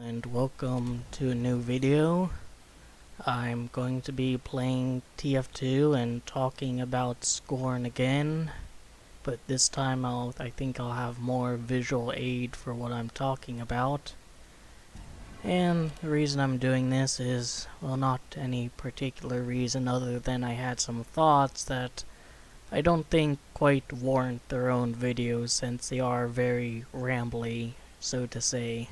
and welcome to a new video. I'm going to be playing TF2 and talking about Scorn again, but this time I think I'll have more visual aid for what I'm talking about. And the reason I'm doing this is, well, not any particular reason other than I had some thoughts that I don't think quite warrant their own videos since they are very rambly, so to say.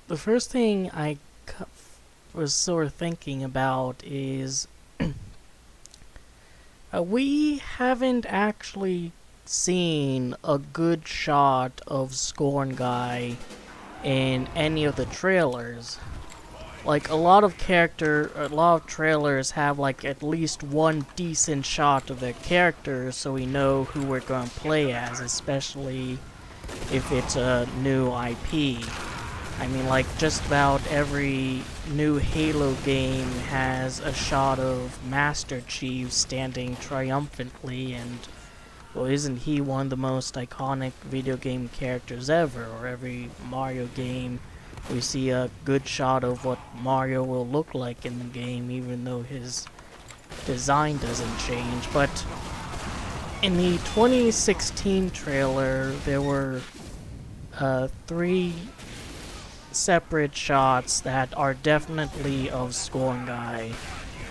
The first thing I was sort of thinking about is we haven't actually seen a good shot of Scorn Guy in any of the trailers. Like, a lot of trailers have like at least one decent shot of their characters so we know who we're going to play as, especially if it's a new IP. I mean, like, just about every new Halo game has a shot of Master Chief standing triumphantly, and, well, isn't he one of the most iconic video game characters ever? Or every Mario game, we see a good shot of what Mario will look like in the game, even though his design doesn't change. But in the 2016 trailer, there were 3 separate shots that are definitely of Scorn Guy.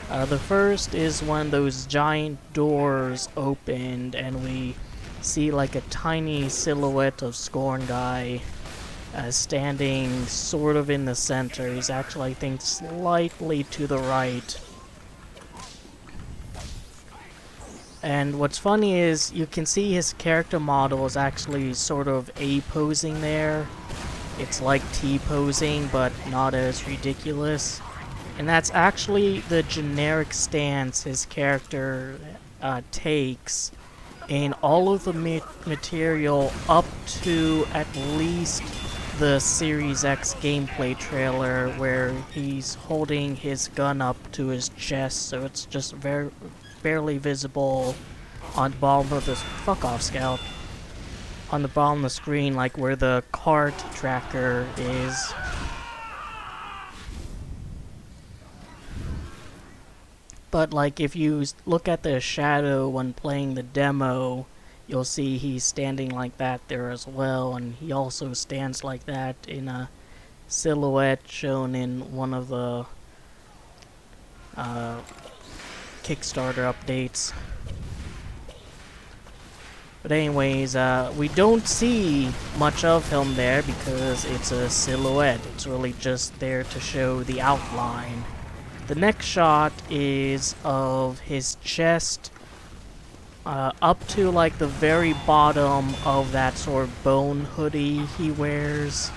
The first is when those giant doors opened and we see like a tiny silhouette of Scorn Guy standing sort of in the center. He's actually, I think, slightly to the right. And what's funny is you can see his character model is actually sort of A-posing there. It's like T-posing, but not as ridiculous. And that's actually the generic stance his character takes in all of the material up to at least the Series X gameplay trailer, where he's holding his gun up to his chest, so it's just barely visible on the bottom of this— fuck off, Scout. On the bottom of the screen, like where the cart tracker is. But like if you look at the shadow when playing the demo, you'll see he's standing like that there as well, and he also stands like that in a silhouette shown in one of the Kickstarter updates. But anyways, we don't see much of him there because it's a silhouette. It's really just there to show the outline. The next shot is of his chest up to like the very bottom of that sort of bone hoodie he wears.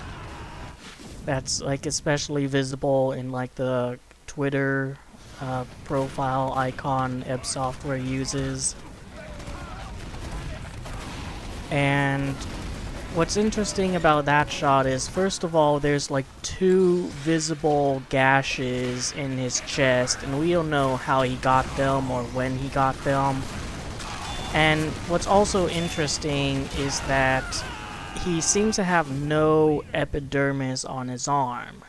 That's like especially visible in like the Twitter profile icon Ebb Software uses. And what's interesting about that shot is, first of all, there's like 2 visible gashes in his chest, and we don't know how he got them or when he got them. And what's also interesting is that he seems to have no epidermis on his arm.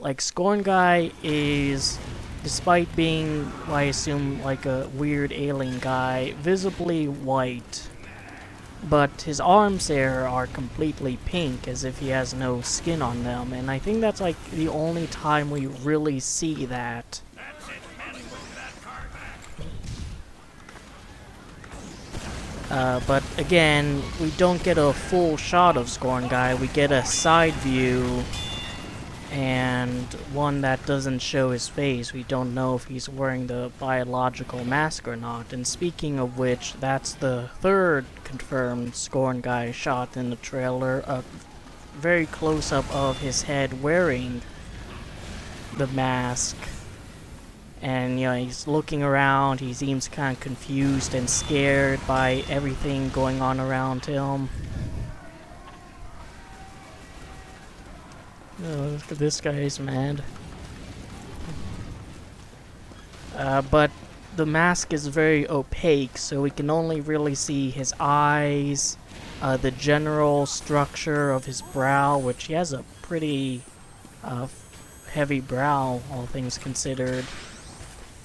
Like, Scorn Guy is, despite being, I assume, like a weird alien guy, visibly white. But his arms there are completely pink, as if he has no skin on them, and I think that's like the only time we really see that. But again, we don't get a full shot of Scorn Guy. We get a side view, and one that doesn't show his face. We don't know if he's wearing the biological mask or not. And speaking of which, that's the 3rd confirmed Scorn Guy shot in the trailer. A very close-up of his head wearing the mask. And, you know, he's looking around. He seems kind of confused and scared by everything going on around him. Oh, look at this guy, he's mad. But the mask is very opaque, so we can only really see his eyes the general structure of his brow, which he has a pretty heavy brow, all things considered,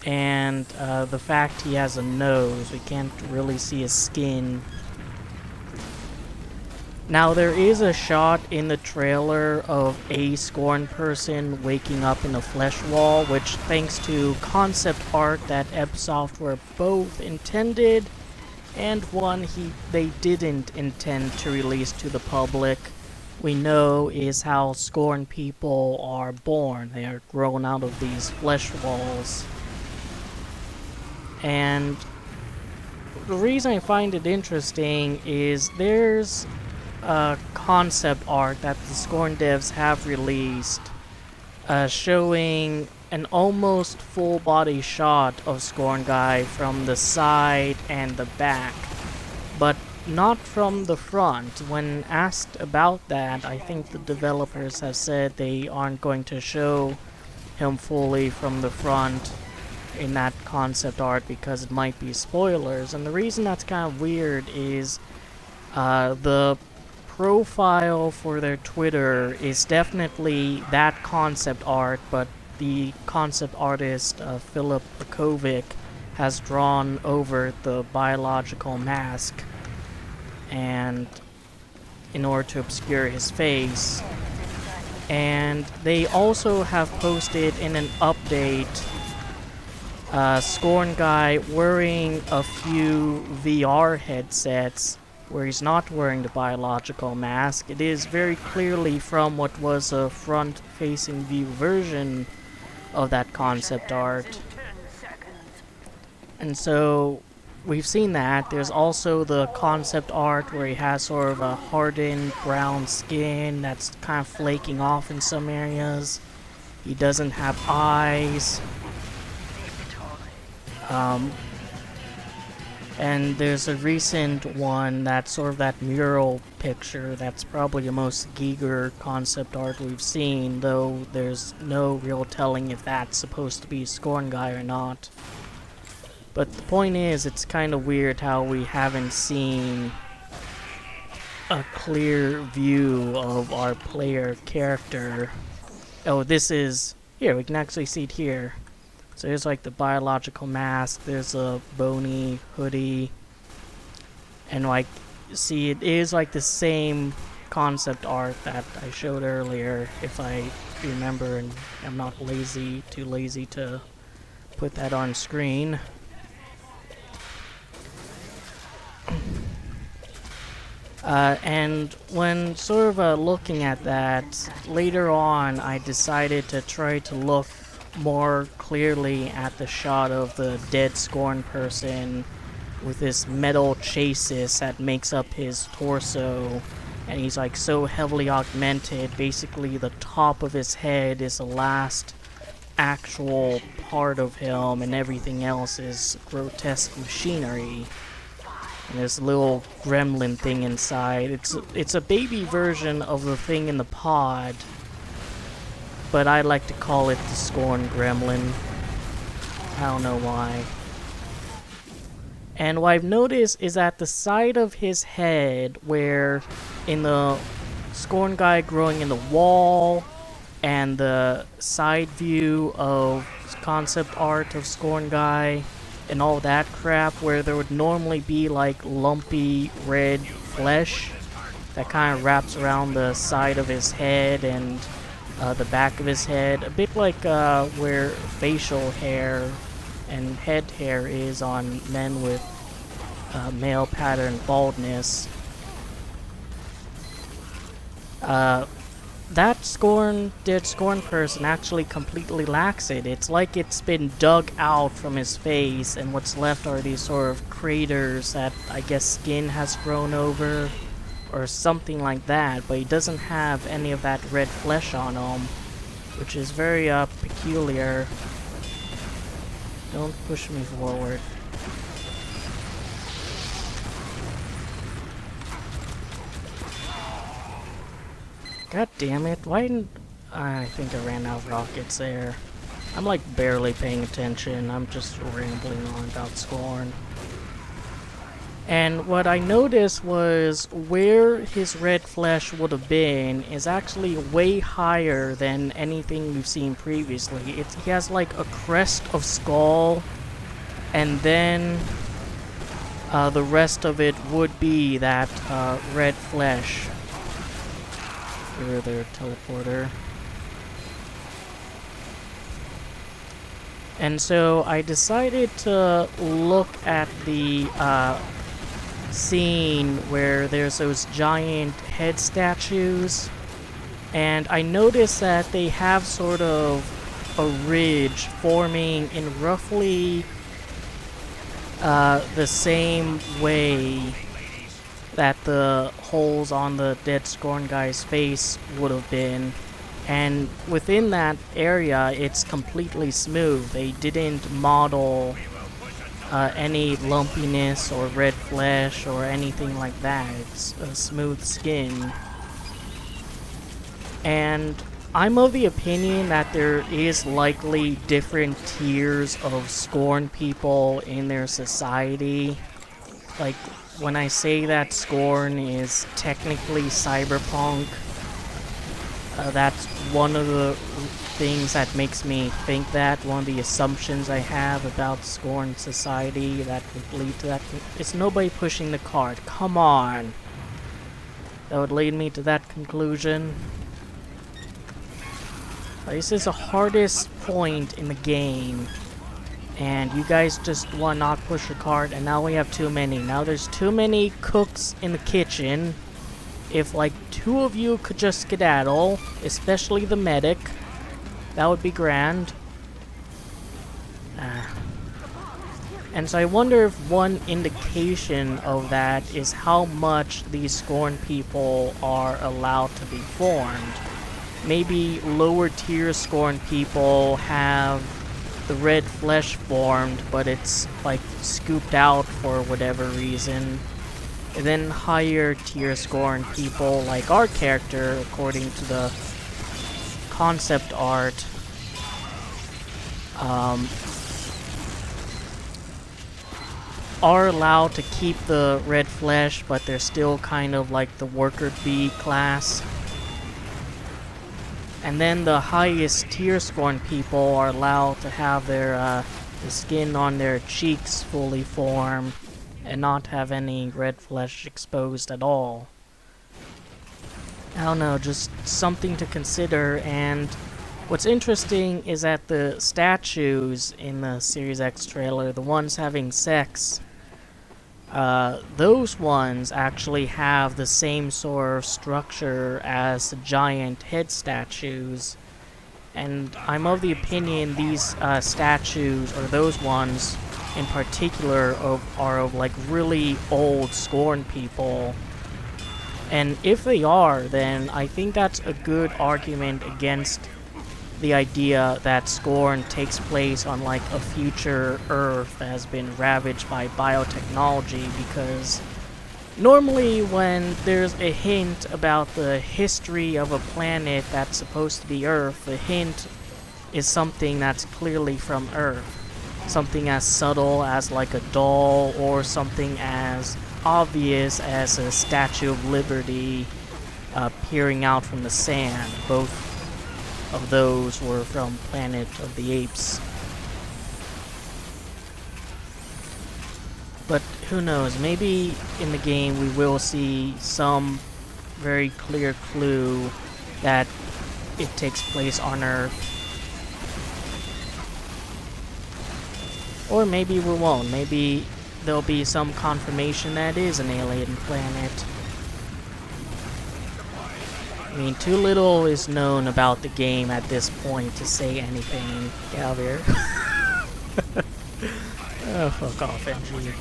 and the fact he has a nose. We can't really see his skin. Now, there is a shot in the trailer of a Scorn person waking up in a flesh wall, which, thanks to concept art that Ebb Software both intended and one they didn't intend to release to the public, we know is how Scorn people are born. They are grown out of these flesh walls. And the reason I find it interesting is there's concept art that the Scorn devs have released showing an almost full body shot of Scorn Guy from the side and the back, but not from the front. When asked about that, I think the developers have said they aren't going to show him fully from the front in that concept art because it might be spoilers. And the reason that's kind of weird is the profile for their Twitter is definitely that concept art, but the concept artist Philip Kovic has drawn over the biological mask and in order to obscure his face. And they also have posted in an update Scorn Guy wearing a few VR headsets where he's not wearing the biological mask. It is very clearly from what was a front-facing view version of that concept art. And so we've seen that. There's also the concept art where he has sort of a hardened brown skin that's kind of flaking off in some areas. He doesn't have eyes. And there's a recent one that's sort of that mural picture that's probably the most Giger concept art we've seen, though there's no real telling if that's supposed to be Scorn Guy or not. But the point is, it's kind of weird how we haven't seen a clear view of our player character. Oh, this is... Here, we can actually see it here. So there's like the biological mask, there's a bony hoodie, and like, see, it is like the same concept art that I showed earlier, if I remember, and I'm not too lazy to put that on screen. And when sort of looking at that, later on I decided to try to look more clearly at the shot of the dead Scorn person with this metal chassis that makes up his torso, and he's like so heavily augmented. Basically the top of his head is the last actual part of him and everything else is grotesque machinery. And there's a little gremlin thing inside. It's a baby version of the thing in the pod, but I like to call it the Scorn Gremlin. I don't know why. And what I've noticed is at the side of his head, where in the Scorn Guy growing in the wall, and the side view of concept art of Scorn Guy, and all that crap, where there would normally be like lumpy red flesh that kind of wraps around the side of his head and the back of his head, a bit like where facial hair and head hair is on men with male pattern baldness. That dead Scorn person actually completely lacks it. It's like it's been dug out from his face, and what's left are these sort of craters that I guess skin has grown over, or something like that, but he doesn't have any of that red flesh on him, which is very peculiar. Don't push me forward. God damn it, why didn't... I think I ran out of rockets there. I'm like barely paying attention, I'm just rambling on about Scorn. And what I noticed was where his red flesh would have been is actually way higher than anything we've seen previously. He has like a crest of skull, and then the rest of it would be that red flesh. Further teleporter. And so I decided to look at the scene where there's those giant head statues, and I noticed that they have sort of a ridge forming in roughly the same way that the holes on the dead Scorn guy's face would have been. And within that area, it's completely smooth. They didn't model any lumpiness or red flesh or anything like that. It's a smooth skin. And I'm of the opinion that there is likely different tiers of Scorn people in their society. Like, when I say that Scorn is technically cyberpunk, that's one of the things that makes me think that. One of the assumptions I have about Scorn society that would lead to that. It's nobody pushing the cart. Come on! That would lead me to that conclusion. This is the hardest point in the game, and you guys just will not push the cart, and now we have too many. Now there's too many cooks in the kitchen. If like 2 of you could just skedaddle, especially the medic, that would be grand. And so I wonder if one indication of that is how much these Scorn people are allowed to be formed. Maybe lower tier Scorn people have the red flesh formed, but it's like scooped out for whatever reason. And then higher tier Scorn people, like our character, according to the concept art, are allowed to keep the red flesh, but they're still kind of like the worker bee class. And then the highest tier Scorn people are allowed to have their the skin on their cheeks fully form and not have any red flesh exposed at all. I don't know, just something to consider. And what's interesting is that the statues in the Series X trailer, the ones having sex, those ones actually have the same sort of structure as the giant head statues. And I'm of the opinion these statues, or those ones in particular, are of like really old Scorn people. And if they are, then I think that's a good argument against the idea that Scorn takes place on like a future Earth that has been ravaged by biotechnology, because normally when there's a hint about the history of a planet that's supposed to be Earth, the hint is something that's clearly from Earth. Something as subtle as like a doll, or something as obvious as a Statue of Liberty peering out from the sand. Both of those were from Planet of the Apes. But who knows, maybe in the game we will see some very clear clue that it takes place on Earth. Or maybe we won't. Maybe there'll be some confirmation that it is an alien planet. I mean, too little is known about the game at this point to say anything. Get out of here. Oh, fuck off, NG.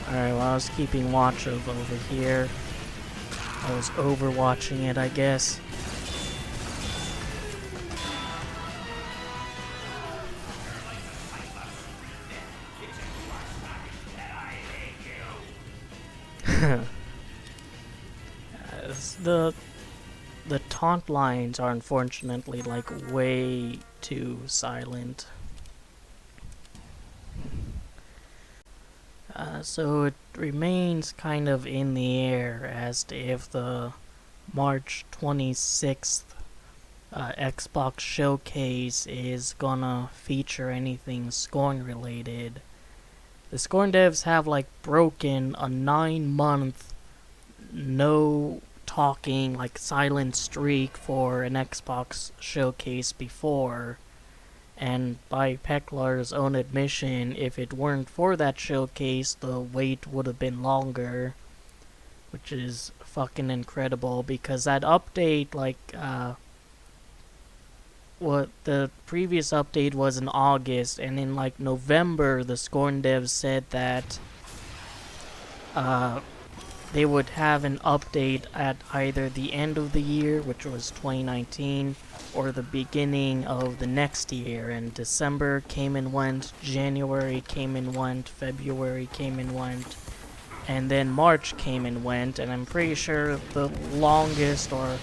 Alright, well, I was keeping watch of over here. I was overwatching it, I guess. The the taunt lines are unfortunately like way too silent. So it remains kind of in the air as to if the March 26th Xbox Showcase is gonna feature anything Scorn related. The Scorn devs have like broken a 9-month no talking, like silent streak for an Xbox Showcase before. And by Peklar's own admission, if it weren't for that showcase, the wait would have been longer. Which is fucking incredible, because that update, like, what the previous update was in August, and in like November, the Scorn devs said that they would have an update at either the end of the year, which was 2019, or the beginning of the next year. And December came and went, January came and went, February came and went, and then March came and went. And I'm pretty sure the longest or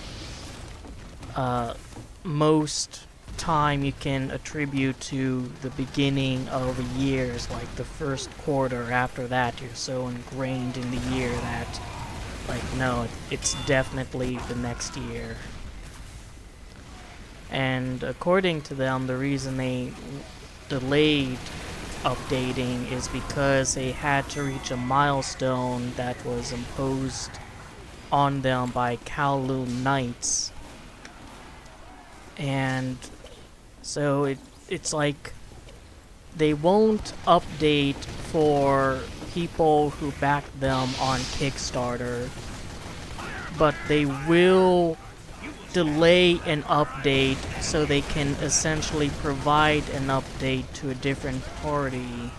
most time you can attribute to the beginning of a year is like the first quarter. After that, you're so ingrained in the year that, like, no, it's definitely the next year. And according to them, the reason they delayed updating is because they had to reach a milestone that was imposed on them by Kowloon Knights. And so it's like they won't update for people who back them on Kickstarter, but they will delay an update so they can essentially provide an update to a different party.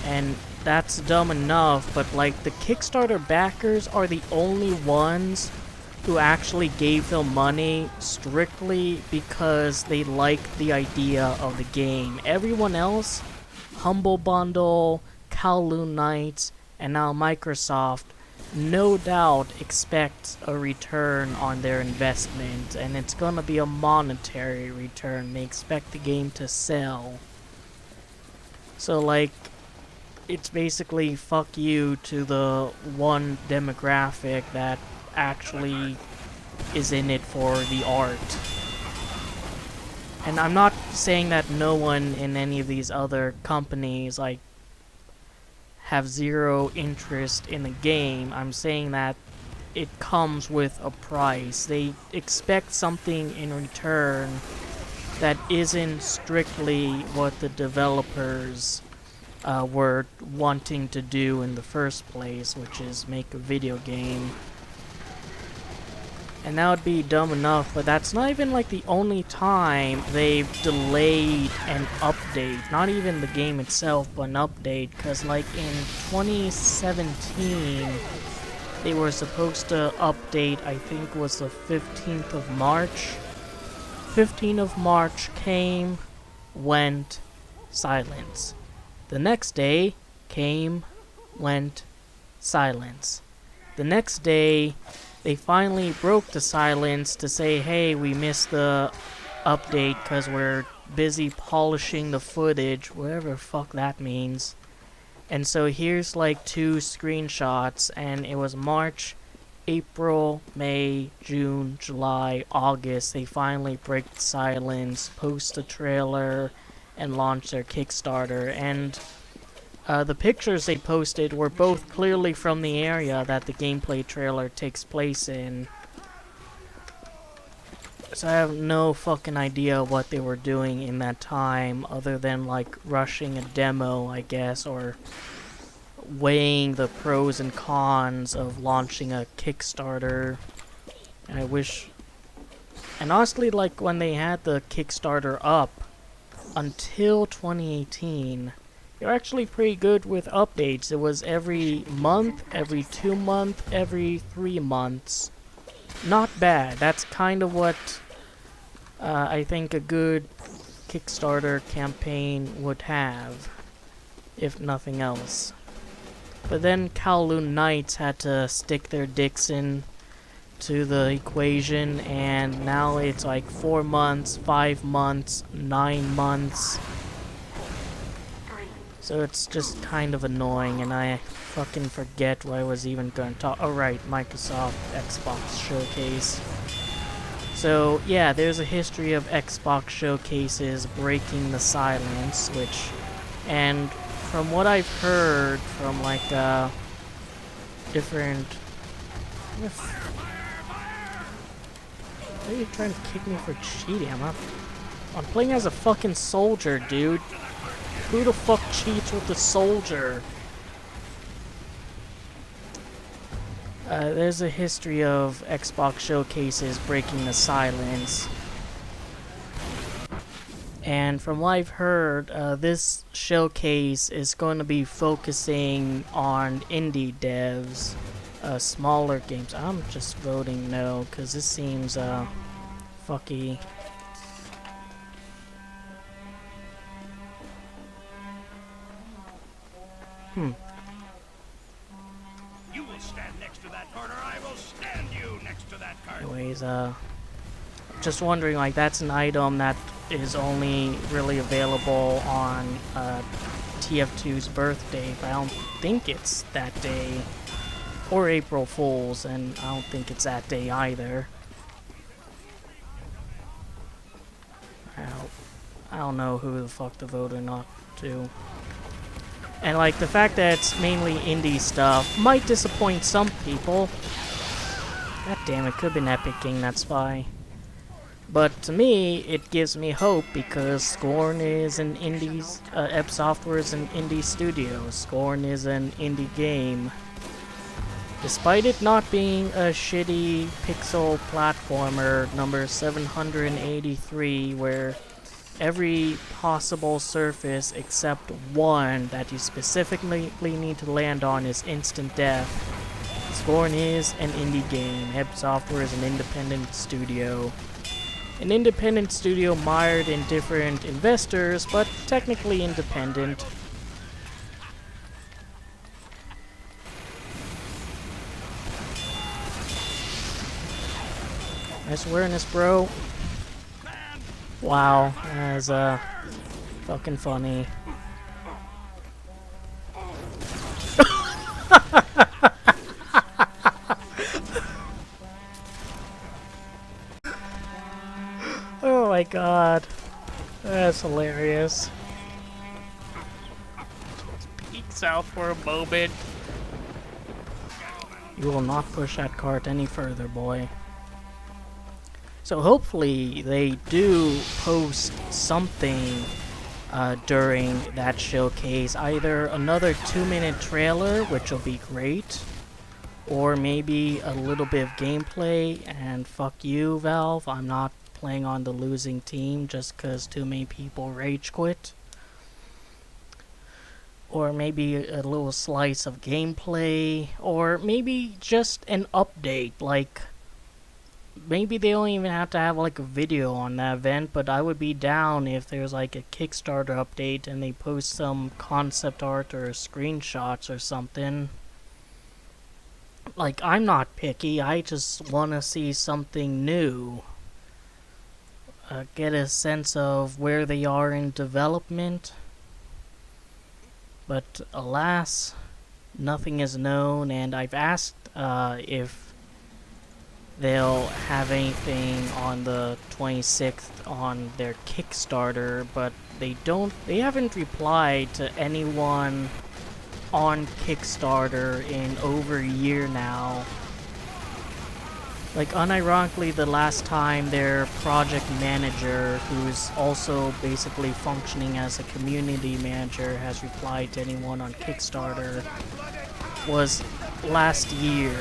And that's dumb enough, but like the Kickstarter backers are the only ones who actually gave them money strictly because they liked the idea of the game. Everyone else, Humble Bundle, Kowloon Knights, and now Microsoft, no doubt expect a return on their investment, and it's gonna be a monetary return. They expect the game to sell. So like, it's basically fuck you to the one demographic that actually is in it for the art. And I'm not saying that no one in any of these other companies like have zero interest in the game. I'm saying that it comes with a price. They expect something in return that isn't strictly what the developers were wanting to do in the first place, which is make a video game. And that would be dumb enough, but that's not even like the only time they've delayed an update. Not even the game itself, but an update. Because like in 2017, they were supposed to update, I think was the 15th of March. 15th of March came, went, silence. The next day came, went, silence. The next day, they finally broke the silence to say, hey, we missed the update because we're busy polishing the footage, whatever the fuck that means. And so here's like 2 screenshots, and it was March, April, May, June, July, August. They finally break the silence, post a trailer, and launch their Kickstarter. And the pictures they posted were both clearly from the area that the gameplay trailer takes place in. So I have no fucking idea what they were doing in that time, other than like rushing a demo, I guess, or weighing the pros and cons of launching a Kickstarter. And I wish... And honestly, like when they had the Kickstarter up until 2018... they're actually pretty good with updates. It was every month, every 2 months, every 3 months. Not bad. That's kind of what I think a good Kickstarter campaign would have, if nothing else. But then Kowloon Knights had to stick their dicks in to the equation, and now it's like 4 months, 5 months, 9 months. So it's just kind of annoying, and I fucking forget what I was even going to talk. Oh right, Microsoft Xbox Showcase. So yeah, there's a history of Xbox showcases breaking the silence, and from what I've heard from like different... Why are you trying to kick me for cheating? I'm playing as a fucking soldier, dude. Who the fuck cheats with the soldier? There's a history of Xbox showcases breaking the silence. And from what I've heard, this showcase is going to be focusing on indie devs, smaller games. I'm just voting no, because this seems, fucky. You will stand next to that card, or I will stand you next to that card. Anyways, just wondering, like, that's an item that is only really available on TF2's birthday, but I don't think it's that day, or April Fool's, and I don't think it's that day either. I don't know who the fuck to vote or not to. And like the fact that it's mainly indie stuff might disappoint some people. God damn, it could have been Epic King, that's why. But to me, it gives me hope because Scorn is an indie, Ebb Software is an indie studio. Scorn is an indie game. Despite it not being a shitty pixel platformer number 783, where every possible surface except one that you specifically need to land on is instant death. Scorn is an indie game. Ebb Software is an independent studio. An independent studio mired in different investors, but technically independent. Nice awareness, bro. Wow, that was fucking funny. Oh my god, that's hilarious. Peeks out for a moment. You will not push that cart any further, boy. So hopefully they do post something during that showcase. Either another 2-minute trailer, which will be great, or maybe a little bit of gameplay, and fuck you, Valve. I'm not playing on the losing team just because too many people rage quit. Or maybe a little slice of gameplay, or maybe just an update, like... Maybe they don't even have to have like a video on that event, but I would be down if there's like a Kickstarter update and they post some concept art or screenshots or something. Like, I'm not picky, I just want to see something new. Get a sense of where they are in development. But alas, nothing is known, and I've asked if they'll have anything on the 26th on their Kickstarter, but they haven't replied to anyone on Kickstarter in over a year now. Like, unironically, the last time their project manager, who's also basically functioning as a community manager, has replied to anyone on Kickstarter was last year.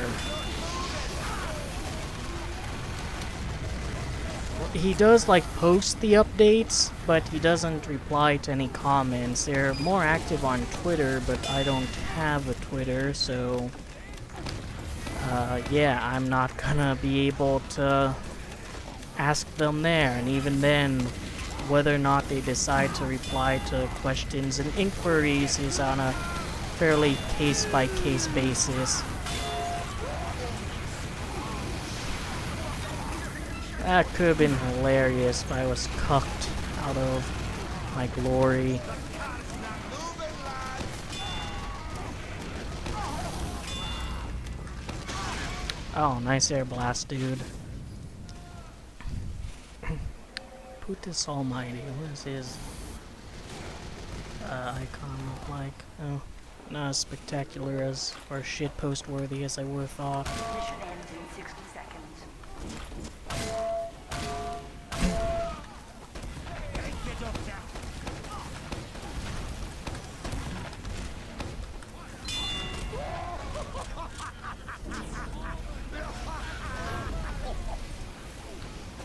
He does like post the updates, but he doesn't reply to any comments. They're more active on Twitter, but I don't have a Twitter, so yeah, I'm not gonna be able to ask them there. And even then, whether or not they decide to reply to questions and inquiries is on a fairly case-by-case basis. That could have been hilarious if I was cucked out of my glory. Oh, nice air blast, dude. Putis Almighty, what does his icon look like? Oh, not as spectacular as or shitpost worthy as I would have thought. Mission ends in 60 seconds.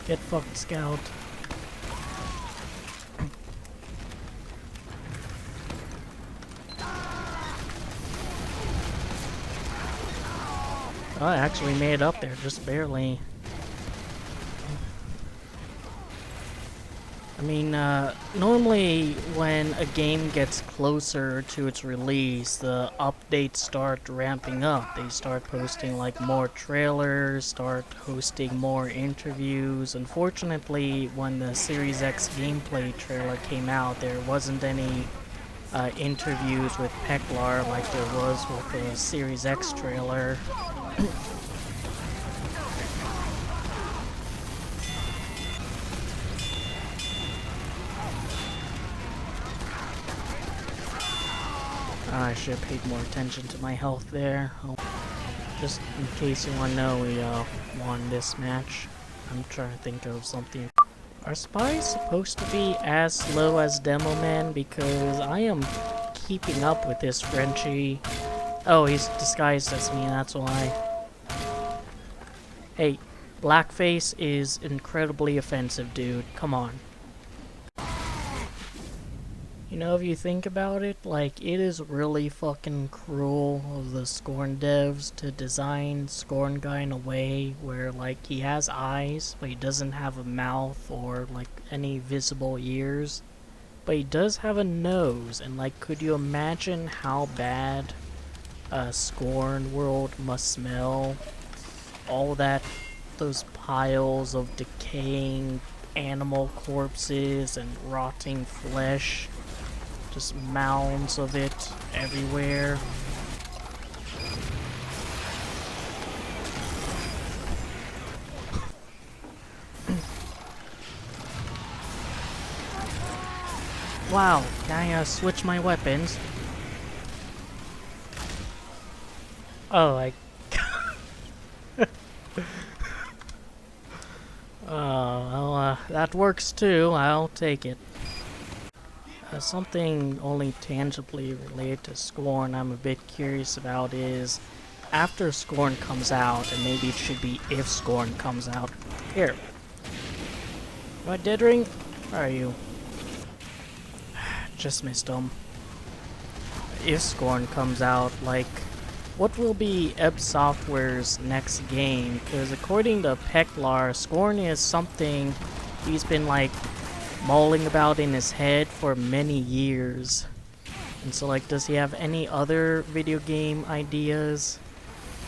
Get fucked, Scout. Oh, I actually made it up there, just barely. I mean, normally when a game gets closer to its release, the updates start ramping up. They start posting like more trailers, start hosting more interviews. Unfortunately, when the Series X gameplay trailer came out, there wasn't any interviews with Peklar like there was with the Series X trailer. I should have paid more attention to my health there. Oh, just in case you want to know, we won this match. I'm trying to think of something. Are spies supposed to be as slow as Demo Man? Because I am keeping up with this Frenchie. Oh, he's disguised as me, that's why. Hey, blackface is incredibly offensive, dude. Come on. You know, if you think about it, like, it is really fucking cruel of the Scorn devs to design Scorn Guy in a way where, like, he has eyes, but he doesn't have a mouth or, like, any visible ears. But he does have a nose, and, like, could you imagine how bad a Scorn world must smell? All that, those piles of decaying animal corpses and rotting flesh. Just mounds of it everywhere. Wow, can I switch my weapons? Oh, I... oh, well, that works too. I'll take it. Something only tangibly related to Scorn I'm a bit curious about is, after Scorn comes out, and maybe it should be if Scorn comes out. Here. Am I dead ring? Where are you? Just missed him. If Scorn comes out, like, what will be Ebb Software's next game? Because according to Peklar, Scorn is something he's been, like, mulling about in his head for many years. And so, like, does he have any other video game ideas?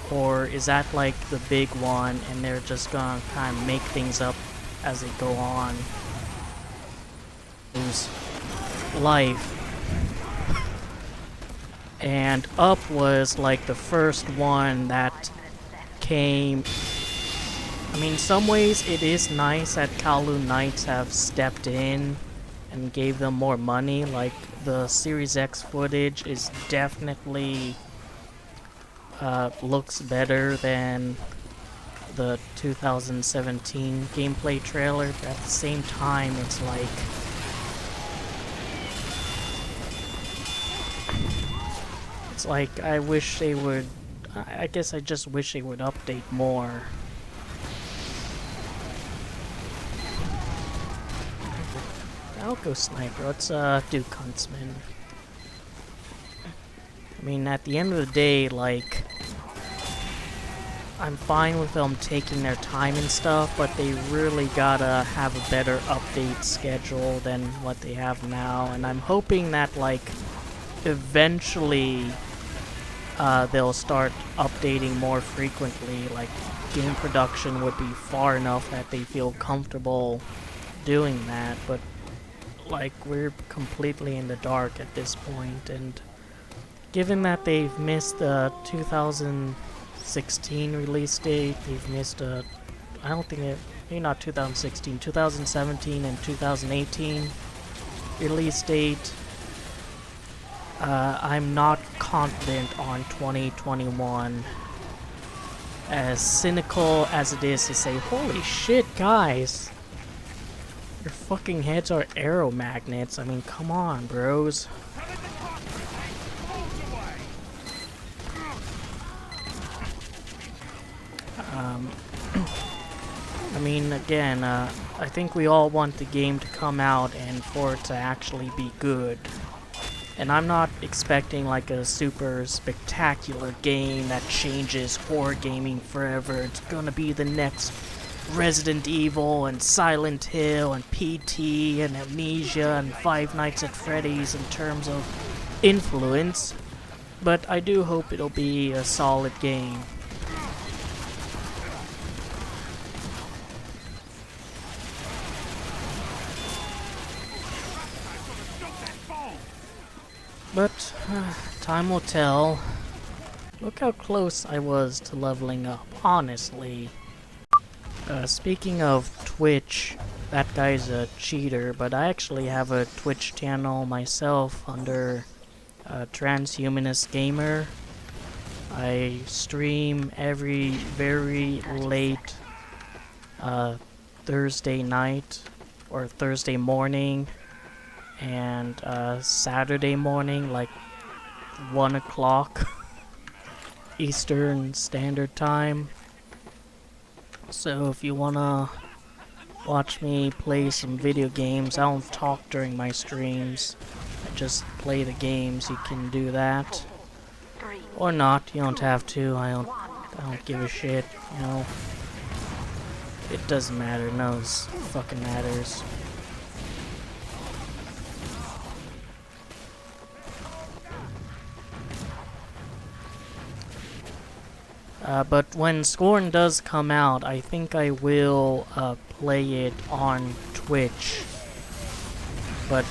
Or is that, like, the big one and they're just gonna kind of make things up as they go on? Lose life. And Up was, like, the first one that came... I mean, in some ways it is nice that Kowloon Knights have stepped in and gave them more money. Like, the Series X footage is definitely looks better than the 2017 gameplay trailer, but at the same time it's like I wish they would, I guess I just wish they would update more. I'll go Sniper. Let's do Huntsman. I mean, at the end of the day, like, I'm fine with them taking their time and stuff, but they really gotta have a better update schedule than what they have now. And I'm hoping that, like, eventually they'll start updating more frequently. Like, game production would be far enough that they feel comfortable doing that, but like, we're completely in the dark at this point, and given that they've missed the 2016 release date, they've missed a, I don't think it, maybe not 2016, 2017 and 2018 release date, I'm not confident on 2021. As cynical as it is to say, holy shit, guys, your fucking heads are arrow magnets. I mean, come on, bros. I mean, again, I think we all want the game to come out and for it to actually be good. And I'm not expecting like a super spectacular game that changes horror gaming forever. It's gonna be the next Resident Evil and Silent Hill and PT and Amnesia and Five Nights at Freddy's in terms of influence. But I do hope it'll be a solid game. But time will tell. Look how close I was to leveling up, honestly. Speaking of Twitch, that guy's a cheater, but I actually have a Twitch channel myself under Transhumanist Gamer. I stream every very late Thursday night or Thursday morning and Saturday morning, like 1 o'clock Eastern Standard Time. So if you wanna watch me play some video games, I don't talk during my streams, I just play the games. You can do that. Or not, you don't have to. I don't give a shit, you know. It doesn't matter, none of this fucking matters. But when Scorn does come out, I think I will play it on Twitch. But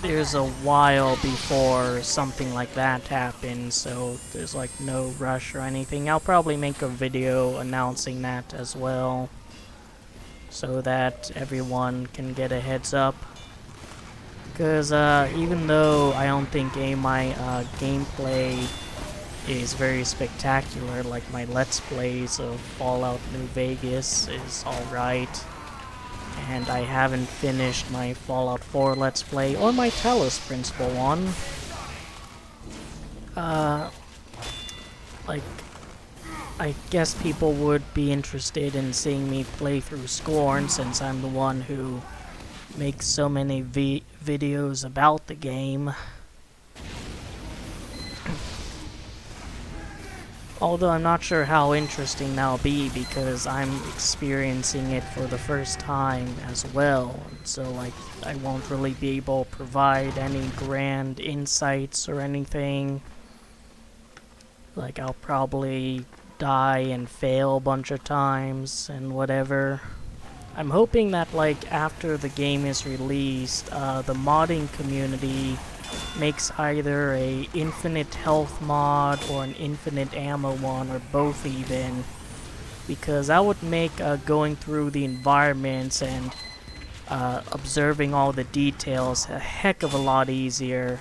there's a while before something like that happens, so there's like no rush or anything. I'll probably make a video announcing that as well, so that everyone can get a heads up. Because even though I don't think my gameplay is very spectacular, like my Let's Plays of Fallout New Vegas is alright, and I haven't finished my Fallout 4 Let's Play or my Talos Principle one. Like, I guess people would be interested in seeing me play through Scorn, since I'm the one who makes so many videos about the game. Although I'm not sure how interesting that'll be, because I'm experiencing it for the first time as well. So, like, I won't really be able to provide any grand insights or anything. Like, I'll probably die and fail a bunch of times and whatever. I'm hoping that, like, after the game is released, the modding community makes either a infinite health mod or an infinite ammo one, or both even, because that would make going through the environments and observing all the details a heck of a lot easier.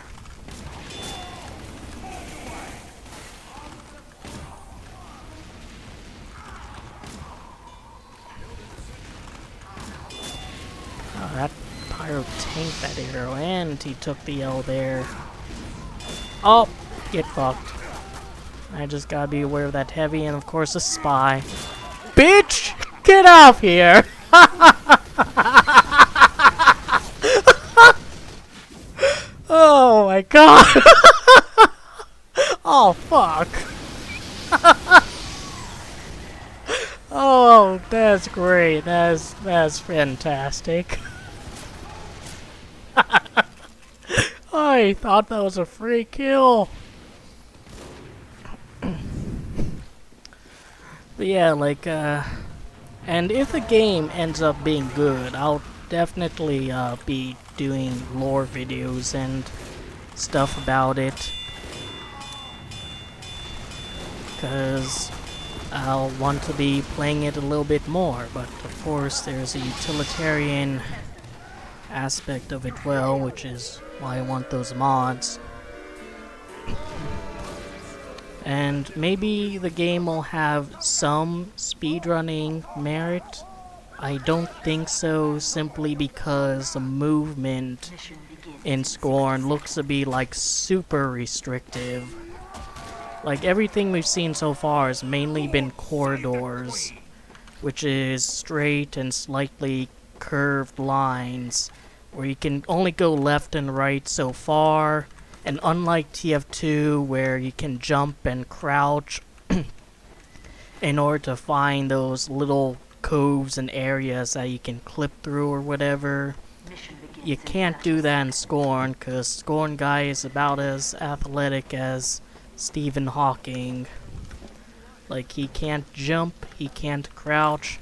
That Pyro tanked that arrow, and he took the L there. Oh, get fucked. I just gotta be aware of that heavy, and of course a spy. Bitch! Get off here! Oh my god! Oh fuck! Oh, that's great. That's fantastic. I thought that was a free kill. But yeah, like, and if the game ends up being good, I'll definitely be doing lore videos and stuff about it. Because I'll want to be playing it a little bit more, but of course there's a utilitarian aspect of it well, which is why I want those mods. And maybe the game will have some speedrunning merit. I don't think so, simply because the movement Mission begins. in Scorn looks to be like super restrictive. Like everything we've seen so far has mainly been corridors, which is straight and slightly curved lines where you can only go left and right so far. And unlike TF2, where you can jump and crouch in order to find those little coves and areas that you can clip through or whatever, Mission begins you in can't 30 do that in Scorn, because Scorn guy is about as athletic as Stephen Hawking. Like, he can't jump, he can't crouch,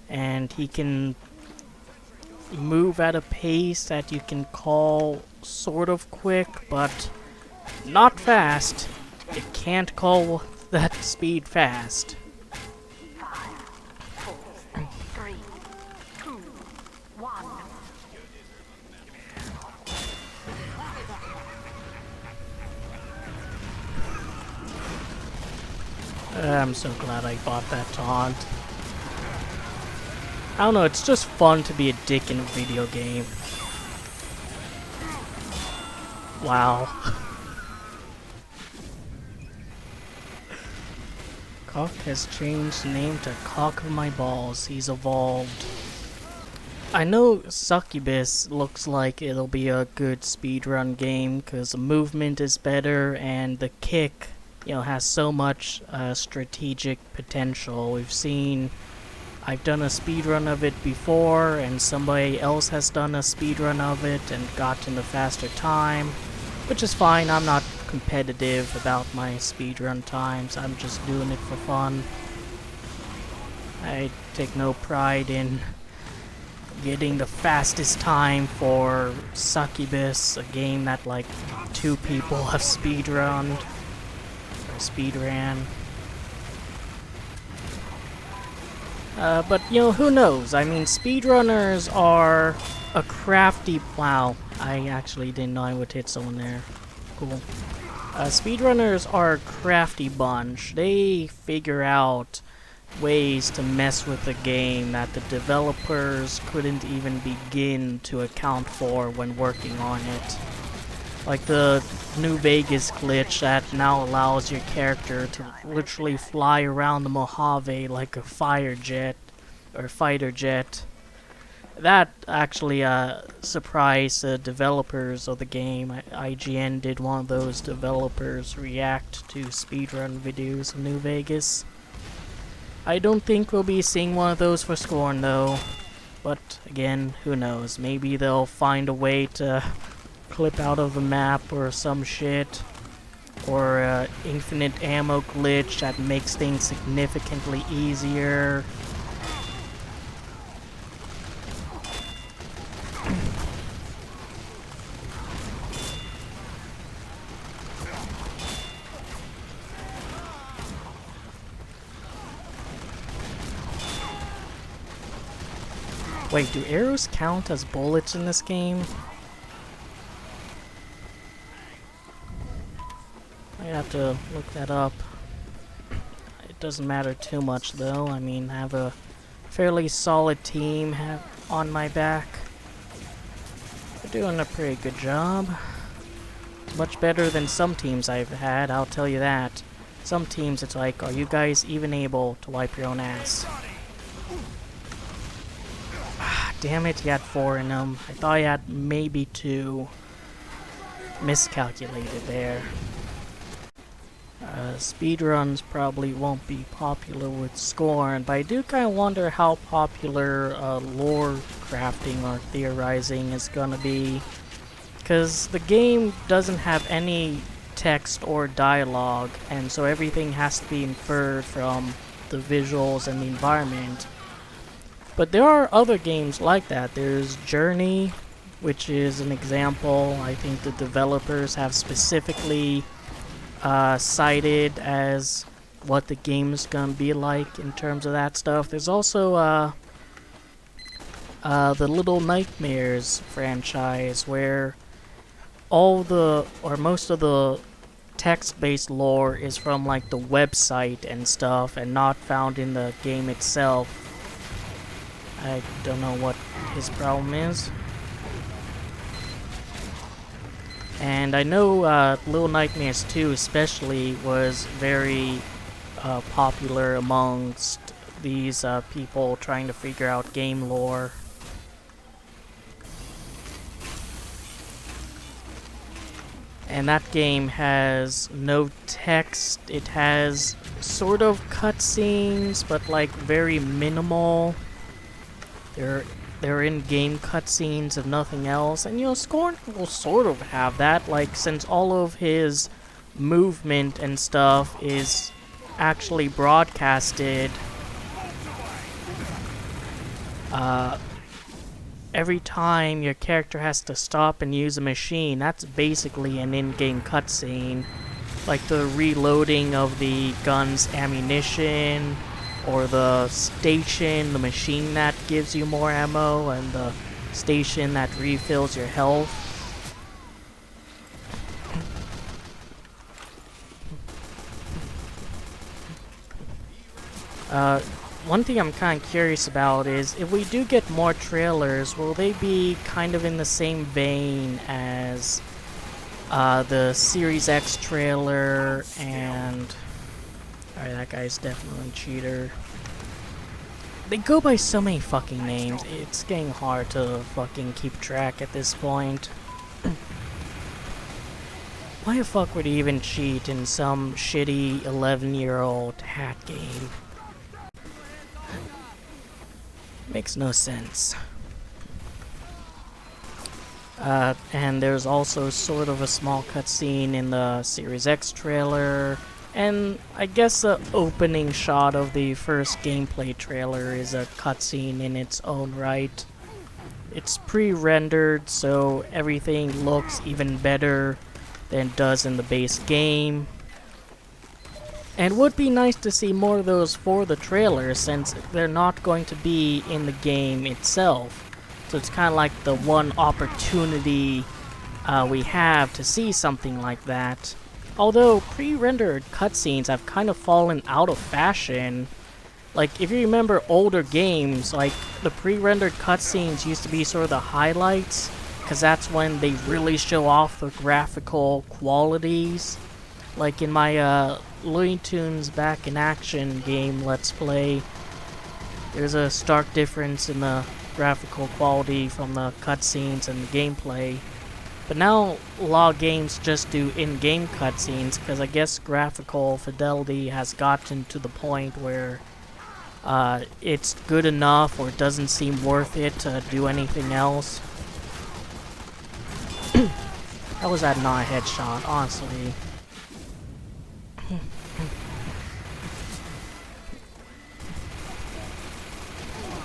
and he can move at a pace that you can call sort of quick, but not fast. You can't call that speed fast. 5, 4, 3, 2, 1. I'm so glad I bought that taunt. I don't know, it's just fun to be a dick in a video game. Wow. Cock has changed name to Cock of My Balls. He's evolved. I know Succubus looks like it'll be a good speedrun game because the movement is better and the kick, you know, has so much strategic potential. I've done a speedrun of it before, and somebody else has done a speedrun of it and gotten a faster time, which is fine. I'm not competitive about my speedrun times. I'm just doing it for fun. I take no pride in getting the fastest time for Succubus, a game that like 2 people have speedrunned, or speedran. But, you know, who knows? I mean, speedrunners are a crafty... Wow, I actually didn't know I would hit someone there. Cool. Speedrunners are a crafty bunch. They figure out ways to mess with the game that the developers couldn't even begin to account for when working on it. Like the New Vegas glitch that now allows your character to literally fly around the Mojave like a fire jet, or fighter jet. That actually surprised the developers of the game. IGN did one of those developers react to speedrun videos of New Vegas. I don't think we'll be seeing one of those for Scorn though. But again, who knows? Maybe they'll find a way to clip out of the map or some shit, or infinite ammo glitch that makes things significantly easier. Wait, do arrows count as bullets in this game? I have to look that up. It doesn't matter too much though. I mean, I have a fairly solid team on my back. They're doing a pretty good job. Much better than some teams I've had, I'll tell you that. Some teams it's like, are you guys even able to wipe your own ass? Ah, damn it, you had 4 in them. I thought you had maybe 2. Miscalculated there. Speedruns probably won't be popular with Scorn, but I do kind of wonder how popular lore crafting or theorizing is gonna be. Because the game doesn't have any text or dialogue, and so everything has to be inferred from the visuals and the environment. But there are other games like that. There's Journey, which is an example. I think the developers have specifically cited as what the game's gonna be like in terms of that stuff. There's also the Little Nightmares franchise, where most of the text-based lore is from like the website and stuff, and not found in the game itself. I don't know what his problem is. And I know Little Nightmares 2 especially was very popular amongst these people trying to figure out game lore. And that game has no text. It has sort of cutscenes, but like very minimal. They're in-game cutscenes, if nothing else. And you know, Scorn will sort of have that, like, since all of his movement and stuff is actually broadcasted every time your character has to stop and use a machine. That's basically an in-game cutscene. Like the reloading of the gun's ammunition, or the station, the machine that gives you more ammo, and the station that refills your health. One thing I'm kind of curious about is, if we do get more trailers, will they be kind of in the same vein as the Series X trailer and... Alright, that guy's definitely a cheater. They go by so many fucking names, it's getting hard to fucking keep track at this point. Why the fuck would he even cheat in some shitty 11-year-old hat game? Makes no sense. And there's also sort of a small cutscene in the Series X trailer. And I guess the opening shot of the first gameplay trailer is a cutscene in its own right. It's pre-rendered, so everything looks even better than it does in the base game. And it would be nice to see more of those for the trailer, since they're not going to be in the game itself. So it's kind of like the one opportunity we have to see something like that. Although pre-rendered cutscenes have kind of fallen out of fashion. Like, if you remember older games, like, the pre-rendered cutscenes used to be sort of the highlights, because that's when they really show off the graphical qualities. Like in my Looney Tunes Back in Action game Let's Play, there's a stark difference in the graphical quality from the cutscenes and the gameplay. But now a lot of games just do in-game cutscenes, because I guess graphical fidelity has gotten to the point where it's good enough, or it doesn't seem worth it to do anything else. How was that not a headshot, honestly?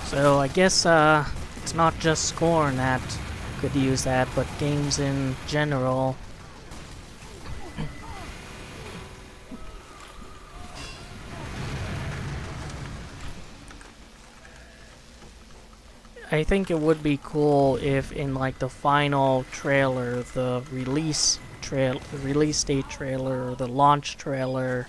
So I guess it's not just Scorn that could use that, but games in general. I think it would be cool if in like the final trailer, the release date trailer, or the launch trailer,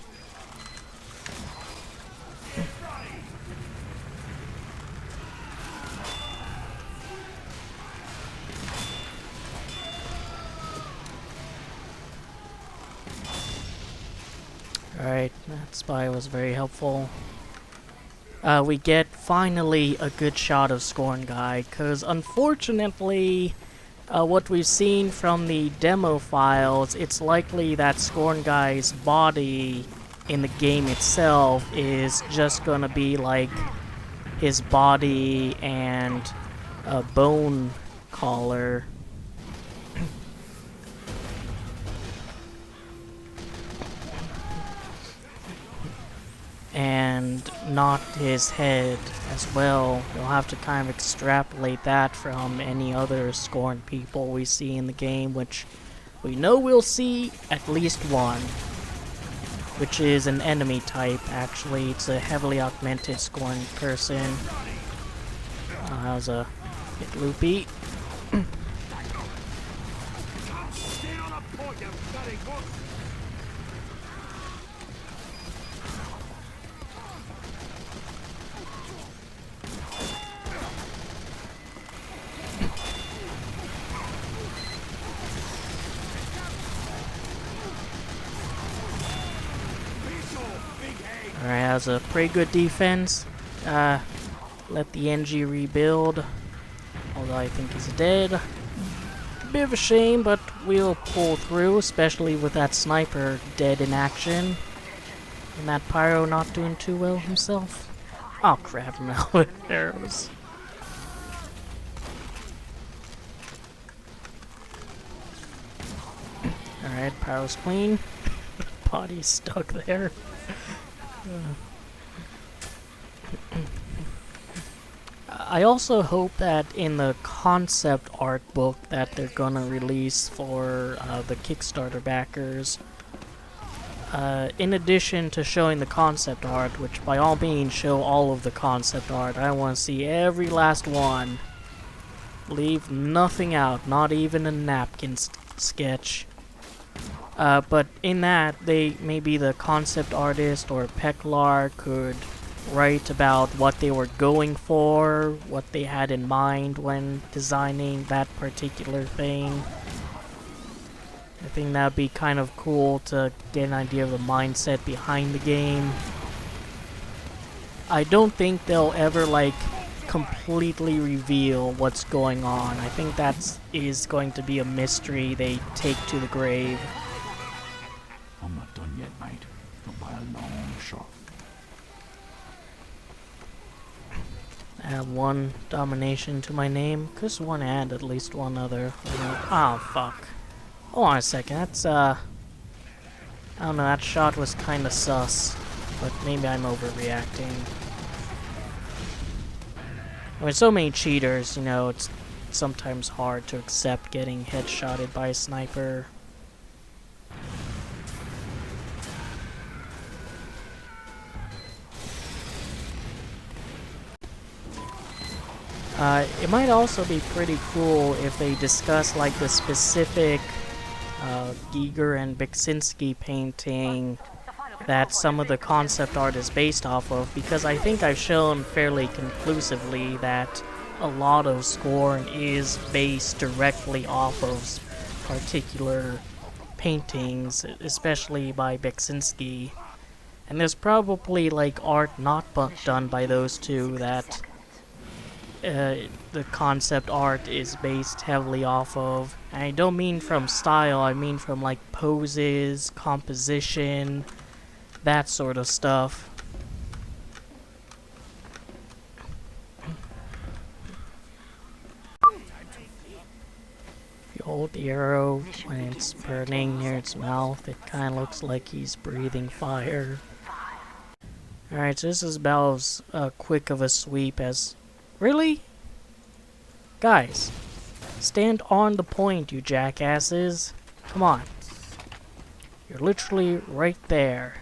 alright, that spy was very helpful. We get finally a good shot of Scorn Guy, because unfortunately, what we've seen from the demo files, it's likely that Scorn Guy's body in the game itself is just gonna be like his body and a bone collar. And and not his head as well. You'll have to kind of extrapolate that from any other Scorn people we see in the game, which we know we'll see at least one, which is an enemy type, actually. It's a heavily augmented Scorn person. That was a bit loopy. Stay on a point, you bloody hook! Alright, that was a pretty good defense. Let the NG rebuild. Although I think he's dead. A bit of a shame, but we'll pull through, especially with that sniper dead in action. And that pyro not doing too well himself. Oh crap, I'm out with arrows. Alright, pyro's clean. Body's stuck there. I also hope that in the concept art book that they're gonna release for the Kickstarter backers, in addition to showing the concept art, which by all means show all of the concept art, I want to see every last one. Leave nothing out, not even a napkin sketch. But in that, maybe the concept artist or Peklar could write about what they were going for, what they had in mind when designing that particular thing. I think that would be kind of cool to get an idea of the mindset behind the game. I don't think they'll ever, like, completely reveal what's going on. I think that is going to be a mystery they take to the grave. I'm not done yet, mate. Not by a long shot. Add one domination to my name. Just want to add at least one other. Oh, fuck. Hold on a second. That's, I don't know, that shot was kinda sus. But maybe I'm overreacting. With so many cheaters, you know, it's sometimes hard to accept getting headshotted by a sniper. It might also be pretty cool if they discuss like the specific Giger and Beksinski painting that some of the concept art is based off of, because I think I've shown fairly conclusively that a lot of Scorn is based directly off of particular paintings, especially by Beksinski. And there's probably like art not done by those two that the concept art is based heavily off of. And I don't mean from style, I mean from like poses, composition, that sort of stuff. If you hold the arrow when it's burning near its mouth, it kind of looks like he's breathing fire. Alright, so this is about as quick of a sweep as... Really? Guys, stand on the point, you jackasses. Come on. You're literally right there.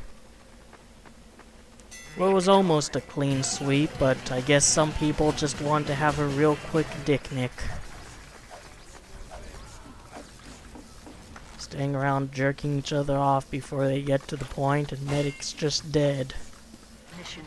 Well, it was almost a clean sweep, but I guess some people just want to have a real quick dick nick. Staying around jerking each other off before they get to the point and Medic's just dead. Mission